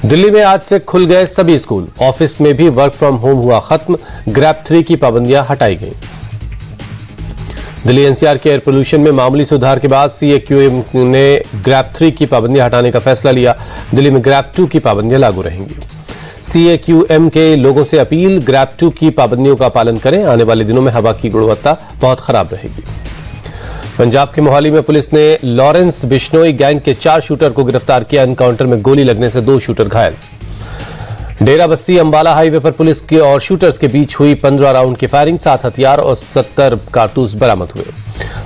दिल्ली में आज से खुल गए सभी स्कूल, ऑफिस में भी वर्क फ्रॉम होम हुआ खत्म, ग्रैप 3 की पाबंदियां हटाई गईं। दिल्ली एनसीआर के एयर पोल्यूशन में मामूली सुधार के बाद सीएक्यूएम ने ग्रैप 3 की पाबंदियां हटाने का फैसला लिया। दिल्ली में ग्रैप 2 की पाबंदियां लागू रहेंगी। सीएक्यूएम के लोगों से अपील, ग्रैप 2 की पाबंदियों का पालन करें, आने वाले दिनों में हवा की गुणवत्ता बहुत खराब रहेगी। पंजाब के मोहाली में पुलिस ने लॉरेंस बिश्नोई गैंग के 4 शूटर को गिरफ्तार किया। एनकाउंटर में गोली लगने से 2 शूटर घायल। डेरा बस्सी अंबाला हाईवे पर पुलिस के और शूटर्स के बीच हुई 15 राउंड की फायरिंग, 7 हथियार और 70 कारतूस बरामद हुए।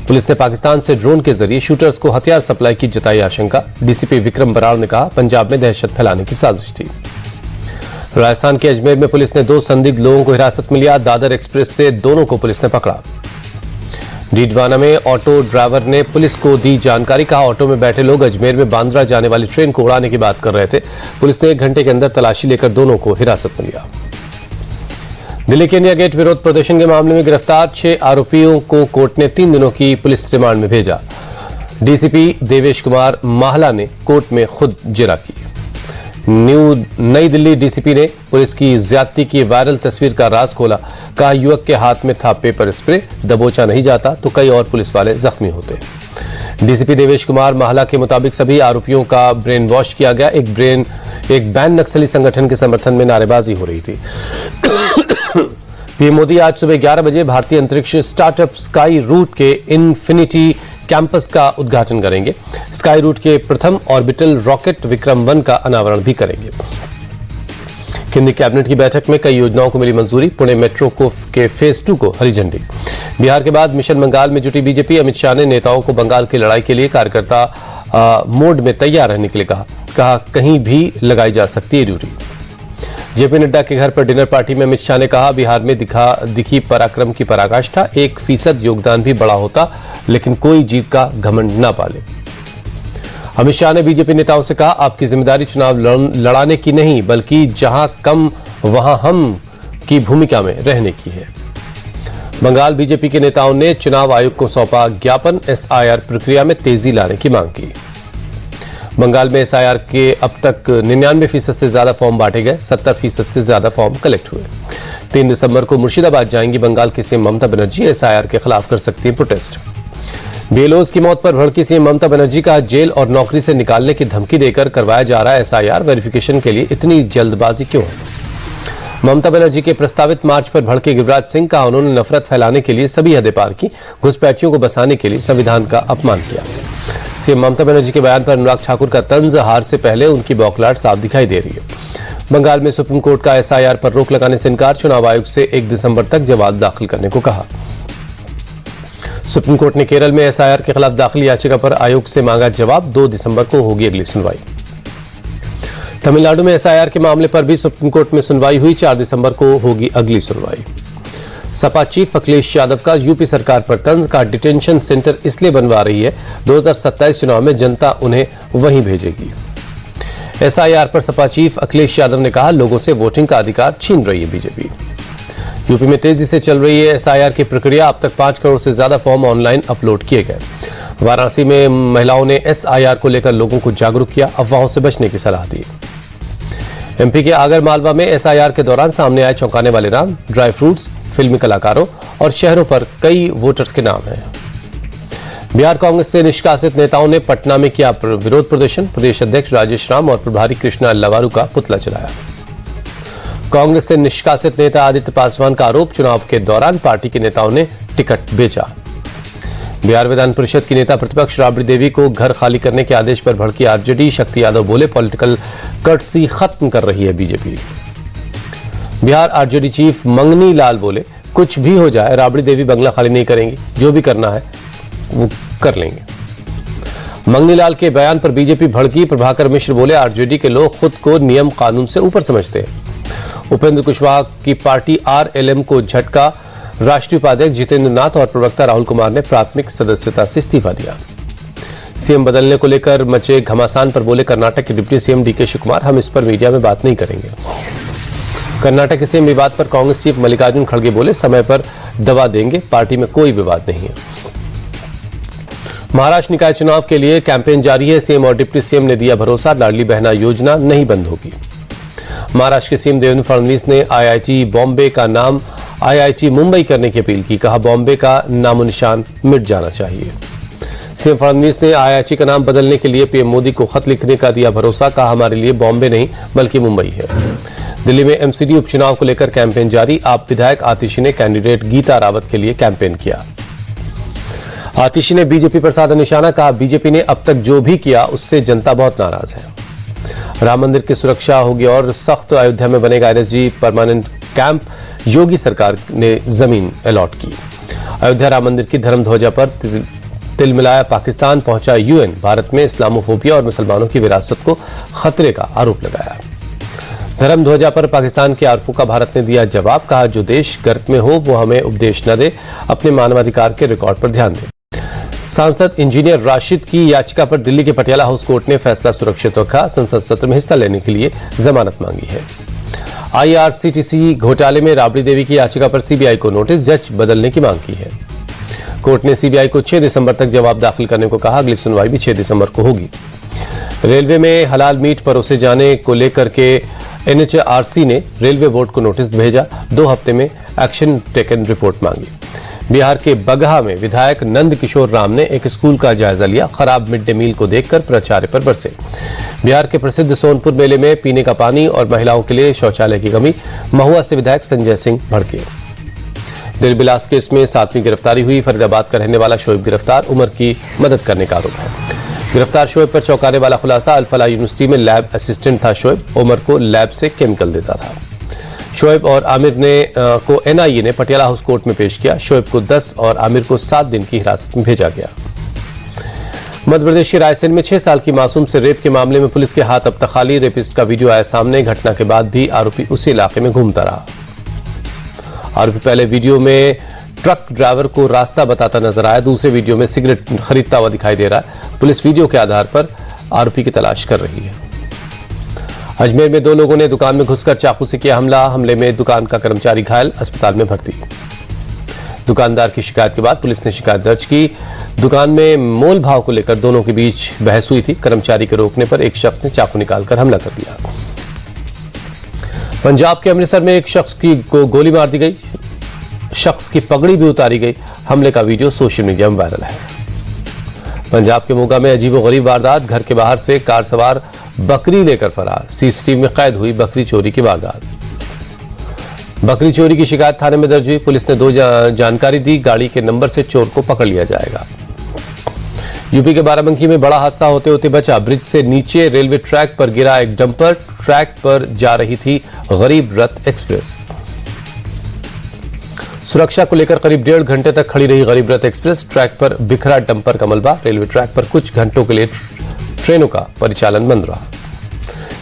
पुलिस ने पाकिस्तान से ड्रोन के जरिए शूटर्स को हथियार सप्लाई की जताई आशंका। डीसीपी विक्रम बराड़ ने कहा, पंजाब में दहशत फैलाने की साजिश थी। राजस्थान के अजमेर में पुलिस ने 2 संदिग्ध लोगों को हिरासत में लिया। दादर एक्सप्रेस से दोनों को पुलिस ने पकड़ा। डीडवाना में ऑटो ड्राइवर ने पुलिस को दी जानकारी, कहा ऑटो में बैठे लोग अजमेर में बांद्रा जाने वाली ट्रेन को उड़ाने की बात कर रहे थे। पुलिस ने 1 घंटे के अंदर तलाशी लेकर दोनों को हिरासत में लिया। दिल्ली के इंडिया गेट विरोध प्रदर्शन के मामले में गिरफ्तार 6 आरोपियों को कोर्ट ने 3 दिनों की पुलिस रिमांड में भेजा। डीसीपी देवेश कुमार माहला ने कोर्ट में खुद जिरा की। नई दिल्ली डीसीपी ने पुलिस की ज्यादती की वायरल तस्वीर का राज खोला, कहा युवक के हाथ में था पेपर स्प्रे, दबोचा नहीं जाता तो कई और पुलिस वाले जख्मी होते। डीसीपी देवेश कुमार माहला के मुताबिक सभी आरोपियों का ब्रेन वॉश किया गया। एक बैन नक्सली संगठन के समर्थन में नारेबाजी हो रही थी। पीएम मोदी आज सुबह 11 बजे भारतीय अंतरिक्ष स्टार्टअप स्काई रूट के इन्फिनिटी कैंपस का उद्घाटन करेंगे। स्काई रूट के प्रथम ऑर्बिटल रॉकेट विक्रम 1 का अनावरण भी करेंगे। केंद्रीय कैबिनेट की बैठक में कई योजनाओं को मिली मंजूरी। पुणे मेट्रो के फेज 2 को हरी झंडी। बिहार के बाद मिशन बंगाल में जुटी बीजेपी। अमित शाह ने नेताओं को बंगाल की लड़ाई के लिए कार्यकर्ता मोड में तैयार रहने के लिए कहा कहीं भी लगाई जा सकती है ड्यूटी। जेपी नड्डा के घर पर डिनर पार्टी में अमित शाह ने कहा, बिहार में दिखी पराक्रम की पराकाष्ठा, 1% योगदान भी बड़ा होता लेकिन कोई जीत का घमंड न पाले। अमित शाह ने बीजेपी नेताओं से कहा, आपकी जिम्मेदारी चुनाव लड़ाने की नहीं बल्कि जहां कम वहां हम की भूमिका में रहने की है। बंगाल बीजेपी के नेताओं ने चुनाव आयोग को सौंपा ज्ञापन, एसआईआर प्रक्रिया में तेजी लाने की मांग की। बंगाल में एसआईआर के अब तक 99% से ज्यादा फॉर्म बांटे गए, 70% से ज्यादा फॉर्म कलेक्ट हुए। 3 दिसंबर को मुर्शिदाबाद जाएंगी बंगाल की सीएम ममता बनर्जी। एसआईआर के खिलाफ कर सकती है प्रोटेस्ट। बीएलओज की मौत पर भड़की सीएम ममता बनर्जी का जेल और नौकरी से निकालने की धमकी देकर करवाया जा रहा है एसआईआर। वेरिफिकेशन के लिए इतनी जल्दबाजी क्यों है? ममता बनर्जी के प्रस्तावित मार्च पर भड़के गिरिराज सिंह, कहा उन्होंने नफरत फैलाने के लिए सभी हदें पार की, घुसपैठियों को बसाने के लिए संविधान का अपमान किया। सीएम ममता बनर्जी के बयान पर अनुराग ठाकुर का तंज, हार से पहले उनकी बौखलाहट साफ दिखाई दे रही है। बंगाल में सुप्रीम कोर्ट का एसआईआर पर रोक लगाने से इनकार, चुनाव आयोग से 1 दिसंबर तक जवाब दाखिल करने को कहा। सुप्रीम कोर्ट ने केरल में एसआईआर के खिलाफ दाखिल याचिका पर आयोग से मांगा जवाब, 2 दिसंबर को होगी अगली सुनवाई। तमिलनाडु में एसआईआर के मामले पर भी सुप्रीम कोर्ट में सुनवाई हुई, 4 दिसंबर को होगी अगली सुनवाई। सपा चीफ अखिलेश यादव का यूपी सरकार पर तंज, का डिटेंशन सेंटर इसलिए बनवा रही है 2027 चुनाव में जनता उन्हें वहीं भेजेगी। एसआईआर पर सपा चीफ अखिलेश यादव ने कहा, लोगों से वोटिंग का अधिकार छीन रही है बीजेपी। यूपी में तेजी से चल रही है एसआईआर की प्रक्रिया, अब तक 5 करोड़ से ज्यादा फॉर्म ऑनलाइन अपलोड किए गए। वाराणसी में महिलाओं ने एसआईआर को लेकर लोगों को जागरूक किया, अफवाहों से बचने की सलाह दी। एमपी के आगर मालवा में एसआईआर के दौरान सामने आए चौंकाने वाले नाम, ड्राई फ्रूट्स, फिल्मी कलाकारों और शहरों पर कई वोटर्स के नाम हैं। बिहार कांग्रेस से निष्कासित नेताओं ने पटना में किया विरोध प्रदर्शन, प्रदेश अध्यक्ष राजेश राम और प्रभारी कृष्णा लवारू का पुतला जलाया। कांग्रेस से निष्कासित नेता आदित्य पासवान का आरोप, चुनाव के दौरान पार्टी के नेताओं ने टिकट बेचा। बिहार विधान परिषद की नेता प्रतिपक्ष राबड़ी देवी को घर खाली करने के आदेश पर भड़की आरजेडी, शक्ति यादव बोले पॉलिटिकल कर्टसी खत्म कर रही है बीजेपी। बिहार आरजेडी चीफ मंगनी लाल बोले, कुछ भी हो जाए राबड़ी देवी बंगला खाली नहीं करेंगी, जो भी करना है वो कर लेंगे। मंगनी लाल के बयान पर बीजेपी भड़की, प्रभाकर मिश्र बोले आरजेडी के लोग खुद को नियम कानून से ऊपर समझते हैं। उपेंद्र कुशवाहा की पार्टी आरएलएम को झटका, राष्ट्रीय उपाध्यक्ष जितेंद्र नाथ और प्रवक्ता राहुल कुमार ने प्राथमिक सदस्यता से इस्तीफा दिया। सीएम बदलने को लेकर मचे घमासान पर बोले कर्नाटक के डिप्टी सीएम डीके शिवकुमार, हम इस पर मीडिया में बात नहीं करेंगे। कर्नाटक के सीएम विवाद पर कांग्रेस चीफ मल्लिकार्जुन खड़गे बोले समय पर दवा देंगे, पार्टी में कोई विवाद नहीं है। महाराष्ट्र निकाय चुनाव के लिए कैंपेन जारी है। सीएम और डिप्टी सीएम ने दिया भरोसा, लाडली बहना योजना नहीं बंद होगी। महाराष्ट्र के सीएम देवेंद्र फडणवीस ने आईआईटी बॉम्बे का नाम आईआईटी मुंबई करने की अपील की। कहा, बॉम्बे का नामो निशान मिट जाना चाहिए। सीएम फडणवीस ने आईआईटी का नाम बदलने के लिए पीएम मोदी को खत लिखने का दिया भरोसा। कहा, हमारे लिए बॉम्बे नहीं बल्कि मुंबई है। दिल्ली में एमसीडी उपचुनाव को लेकर कैंपेन जारी। आप विधायक आतिशी ने कैंडिडेट गीता रावत के लिए कैंपेन किया। आतिशी ने बीजेपी पर साधा निशाना। कहा, बीजेपी ने अब तक जो भी किया उससे जनता बहुत नाराज है। राम मंदिर की सुरक्षा होगी और सख्त। अयोध्या में बनेगा एनएसजी परमानेंट कैंप। योगी सरकार ने जमीन अलॉट की। अयोध्या राम मंदिर की धर्म ध्वजा पर तिल मिलाया पाकिस्तान। पहुंचा यूएन। भारत में इस्लामोफोबिया और मुसलमानों की विरासत को खतरे का आरोप लगाया। धर्म ध्वजा पर पाकिस्तान के आरोपों का भारत ने दिया जवाब। कहा, जो देश गर्त में हो वो हमें उपदेश न दे, अपने मानवाधिकार के रिकॉर्ड पर ध्यान दे। सांसद इंजीनियर राशिद की याचिका पर दिल्ली के पटियाला हाउस कोर्ट ने फैसला सुरक्षित रखा। संसद सत्र में हिस्सा लेने के लिए जमानत मांगी है। आईआरसीटीसी घोटाले में राबड़ी देवी की याचिका पर सीबीआई को नोटिस, जज बदलने की मांग की है। कोर्ट ने सीबीआई को 6 दिसंबर तक जवाब दाखिल करने को कहा। अगली सुनवाई भी 6 दिसंबर को होगी। रेलवे में हलाल मीट परोसे जाने को लेकर के एनएचआरसी ने रेलवे बोर्ड को नोटिस भेजा। 2 हफ्ते में एक्शन टेकन रिपोर्ट मांगी। बिहार के बगहा में विधायक नंद किशोर राम ने एक स्कूल का जायजा लिया। खराब मिड डे मील को देखकर प्राचार्य पर बरसे। बिहार के प्रसिद्ध सोनपुर मेले में पीने का पानी और महिलाओं के लिए शौचालय की कमी। महुआ से विधायक संजय सिंह भड़के। दिल बिलास केस में 7वीं गिरफ्तारी हुई। फरीदाबाद का रहने वाला शोएब गिरफ्तार। उमर की मदद करने का आरोप है। गिरफ्तार शोएब पर चौंकाने वाला खुलासा। अल-फलाह यूनिवर्सिटी में लैब असिस्टेंट था शोएब। उमर को लैब से केमिकल देता था। शोएब और आमिर को एनआईए ने पटियाला हाउस कोर्ट में पेश किया। शोएब को 10 और आमिर को 7 दिन की हिरासत में भेजा गया। मध्य प्रदेश के रायसेन में 6 साल की मासूम से रेप के मामले में पुलिस के हाथ अब तक खाली। रेपिस्ट का वीडियो आया सामने। घटना के बाद भी आरोपी उसी इलाके में घूमता रहा। आरोपी पहले वीडियो में ट्रक ड्राइवर को रास्ता बताता नजर आया। दूसरे वीडियो में सिगरेट खरीदता हुआ दिखाई दे रहा है। पुलिस वीडियो के आधार पर आरोपी की तलाश कर रही है। अजमेर में 2 लोगों ने दुकान में घुसकर चाकू से किया हमला। हमले में दुकान का कर्मचारी घायल, अस्पताल में भर्ती। दुकानदार की शिकायत के बाद पुलिस ने शिकायत दर्ज की। दुकान में मोल भाव को लेकर दोनों के बीच बहस हुई थी। कर्मचारी के रोकने पर एक शख्स ने चाकू निकालकर हमला कर दिया। पंजाब के अमृतसर में एक शख्स को गोली मार दी गई। शख्स की पगड़ी भी उतारी गई। हमले का वीडियो सोशल मीडिया में वायरल है। पंजाब के मोगा में अजीबोगरीब वारदात। घर के बाहर से कार सवार बकरी लेकर फरार। सीसीटीवी में कैद हुई बकरी चोरी की वारदात। बकरी चोरी की शिकायत थाने में दर्ज हुई। पुलिस ने 2 जानकारी दी। गाड़ी के नंबर से चोर को पकड़ लिया जाएगा। यूपी के बाराबंकी में बड़ा हादसा होते होते बचा। ब्रिज से नीचे रेलवे ट्रैक पर गिरा एक डंपर। ट्रैक पर जा रही थी गरीब रथ एक्सप्रेस। सुरक्षा को लेकर करीब 1.5 घंटे तक खड़ी रही गरीब रथ एक्सप्रेस। ट्रैक पर बिखरा डंपर का मलबा। रेलवे ट्रैक पर कुछ घंटों के लिए ट्रेनों का परिचालन बंद रहा।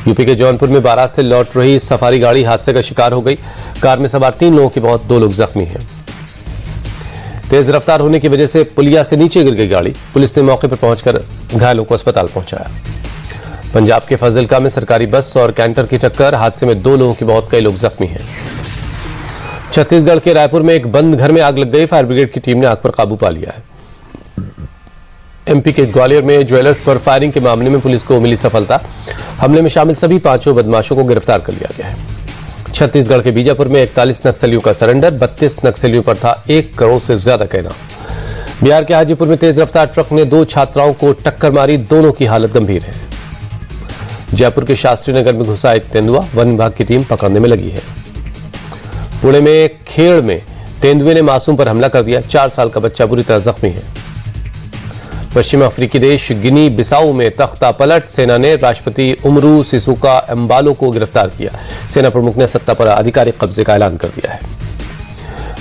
यूपी के जौनपुर में बारात से लौट रही सफारी गाड़ी हादसे का शिकार हो गई। कार में सवार 3 लोगों की मौत, 2 लोग जख्मी हैं। तेज रफ्तार होने की वजह से पुलिया से नीचे गिर गई गाड़ी। पुलिस ने मौके पर पहुंचकर घायलों को अस्पताल पहुंचाया। पंजाब के फाजिल्का में सरकारी बस और कैंटर की टक्कर। हादसे में 2 लोगों की मौत, कई लोग जख्मी हैं। छत्तीसगढ़ के रायपुर में एक बंद घर में आग लग गई। फायर ब्रिगेड की टीम ने आग पर काबू पा लिया है। एमपी के ग्वालियर में ज्वेलर्स पर फायरिंग के मामले में पुलिस को मिली सफलता। हमले में शामिल सभी 5 बदमाशों को गिरफ्तार कर लिया गया है। छत्तीसगढ़ के बीजापुर में 41 नक्सलियों का सरेंडर। 32 नक्सलियों पर था 1 करोड़ से ज्यादा का इनाम। बिहार के हाजीपुर में तेज रफ्तार ट्रक ने 2 छात्राओं को टक्कर मारी। दोनों की हालत गंभीर है। जयपुर के शास्त्री नगर में घुसा एक तेंदुआ। वन विभाग की टीम पकड़ने में लगी है। पुणे में खेड़ में तेंदुए ने मासूम पर हमला कर दिया। 4 साल का बच्चा बुरी तरह जख्मी है। पश्चिम अफ्रीकी देश गिनी बिसाऊ में तख्ता पलट। सेना ने राष्ट्रपति उमरू सिसोका एम्बालो को गिरफ्तार किया। सेना प्रमुख ने सत्ता पर आधिकारिक कब्जे का ऐलान कर दिया है।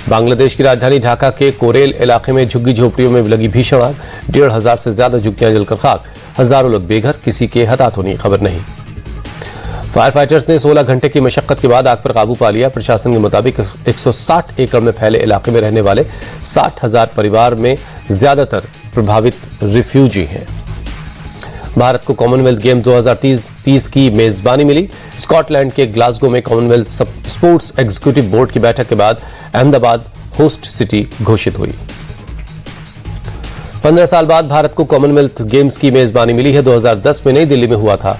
बांग्लादेश की राजधानी ढाका के कोरेल इलाके में झुग्गी झोपड़ियों में लगी भीषण आग। 1,500 से ज्यादा झुग्गियां जलकर खाक। हजारों लोग बेघर, किसी के हताहत होने की खबर नहीं। फायर फाइटर्स ने 16 घंटे की मशक्कत के बाद आग पर काबू पा लिया। प्रशासन के मुताबिक 160 एकड़ में फैले इलाके में रहने वाले 60,000 परिवार में ज्यादातर प्रभावित रिफ्यूजी हैं। भारत को कॉमनवेल्थ गेम्स 2030 की मेजबानी मिली। स्कॉटलैंड के ग्लासगो में कॉमनवेल्थ स्पोर्ट्स एग्जीक्यूटिव बोर्ड की बैठक के बाद अहमदाबाद होस्ट सिटी घोषित हुई। 15 साल बाद भारत को कॉमनवेल्थ गेम्स की मेजबानी मिली है। 2010 में नई दिल्ली में हुआ था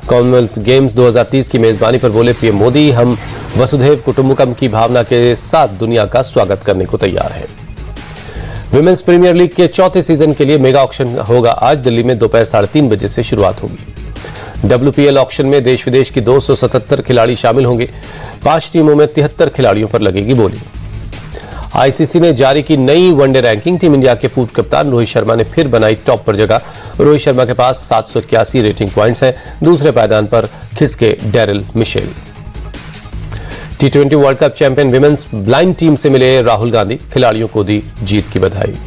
कॉमनवेल्थ गेम्स 2030 की मेजबानी पर बोले पीएम मोदी, हम वसुधैव कुटुंबकम की भावना के साथ दुनिया का स्वागत करने को तैयार हैं। विमेंस प्रीमियर लीग के चौथे सीजन के लिए मेगा ऑक्शन होगा। आज दिल्ली में दोपहर 3:30 बजे से शुरुआत होगी। WPL ऑक्शन में देश विदेश की 277 खिलाड़ी शामिल होंगे। 5 टीमों में 73 खिलाड़ियों पर लगेगी बोली। आईसीसी ने जारी की नई वनडे रैंकिंग। टीम इंडिया के पूर्व कप्तान रोहित शर्मा ने फिर बनाई टॉप पर जगह। रोहित शर्मा के पास 781 रेटिंग पॉइंट्स हैं। दूसरे पायदान पर खिसके Daryl Mitchell. T20 world cup champion women's blind team से मिले राहुल गांधी, खिलाड़ियों को दी जीत की बधाई।